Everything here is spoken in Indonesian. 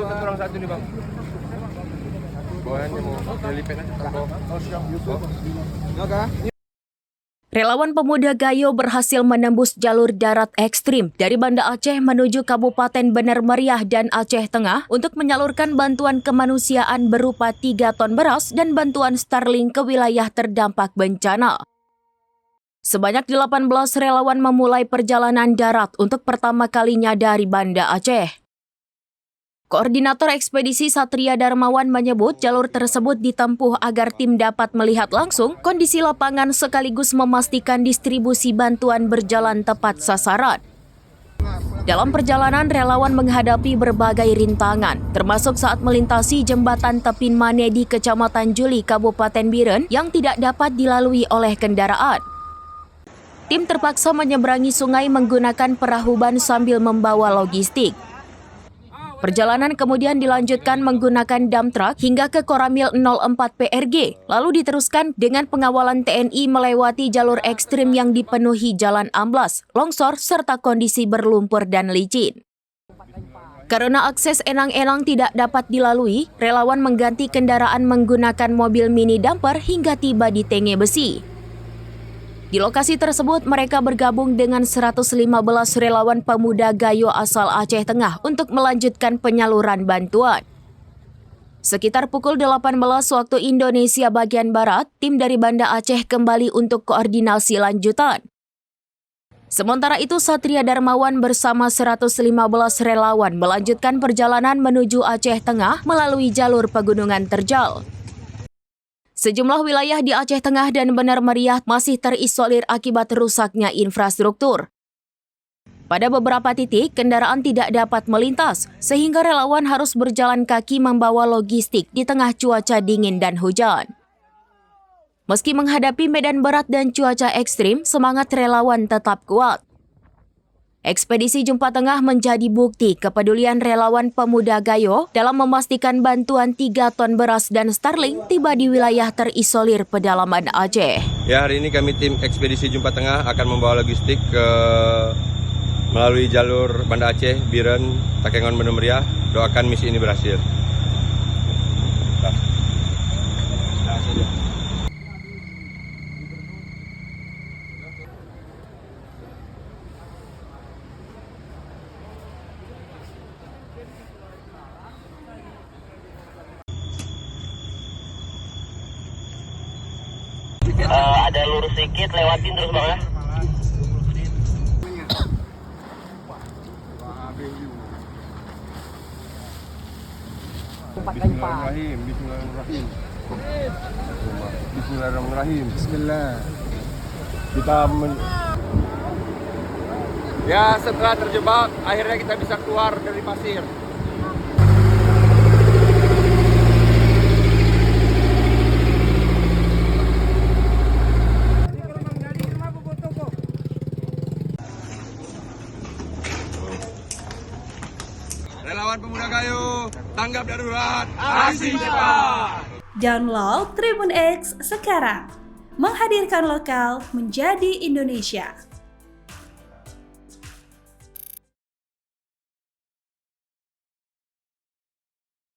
satu orang satu nih bang. Bawaannya mau dilipet aja taruh. Oh siap Yusuf. Oke. Relawan pemuda Gayo berhasil menembus jalur darat ekstrim dari Banda Aceh menuju Kabupaten Bener Meriah dan Aceh Tengah untuk menyalurkan bantuan kemanusiaan berupa 3 ton beras dan bantuan Starlink ke wilayah terdampak bencana. Sebanyak 18 relawan memulai perjalanan darat untuk pertama kalinya dari Banda Aceh. Koordinator ekspedisi Satria Darmawan menyebut jalur tersebut ditempuh agar tim dapat melihat langsung kondisi lapangan sekaligus memastikan distribusi bantuan berjalan tepat sasaran. Dalam perjalanan, relawan menghadapi berbagai rintangan, termasuk saat melintasi jembatan Tepin Mane di Kecamatan Juli, Kabupaten Biren yang tidak dapat dilalui oleh kendaraan. Tim terpaksa menyeberangi sungai menggunakan perahu ban sambil membawa logistik. Perjalanan kemudian dilanjutkan menggunakan dump truck hingga ke Koramil 04 PRG, lalu diteruskan dengan pengawalan TNI melewati jalur ekstrim yang dipenuhi jalan amblas, longsor, serta kondisi berlumpur dan licin. Karena akses enang-enang tidak dapat dilalui, relawan mengganti kendaraan menggunakan mobil mini dumper hingga tiba di Tenge Besi. Di lokasi tersebut, mereka bergabung dengan 115 relawan pemuda Gayo asal Aceh Tengah untuk melanjutkan penyaluran bantuan. Sekitar pukul 18 waktu Indonesia bagian Barat, tim dari Banda Aceh kembali untuk koordinasi lanjutan. Sementara itu, Satria Darmawan bersama 115 relawan melanjutkan perjalanan menuju Aceh Tengah melalui jalur pegunungan terjal. Sejumlah wilayah di Aceh Tengah dan Bener Meriah masih terisolir akibat rusaknya infrastruktur. Pada beberapa titik, kendaraan tidak dapat melintas, sehingga relawan harus berjalan kaki membawa logistik di tengah cuaca dingin dan hujan. Meski menghadapi medan berat dan cuaca ekstrim, semangat relawan tetap kuat. Ekspedisi Jumpa Tengah menjadi bukti kepedulian relawan pemuda Gayo dalam memastikan bantuan 3 ton beras dan Starlink tiba di wilayah terisolir pedalaman Aceh. Ya, hari ini kami tim ekspedisi Jumpa Tengah akan membawa logistik melalui jalur Banda Aceh, Biren, Takengon, Bener Meriah. Doakan misi ini berhasil. Ada lurus sedikit, lewatin terus bang ya. Bismillahirrahmanirrahim. Bismillahirrahmanirrahim. Bismillahirrahmanirrahim. Bismillah. Ya, setelah terjebak, akhirnya kita bisa keluar dari pasir. Relawan Pemuda Gayo, tanggap darurat, aksi cepat. Download Tribun X sekarang, menghadirkan lokal menjadi Indonesia.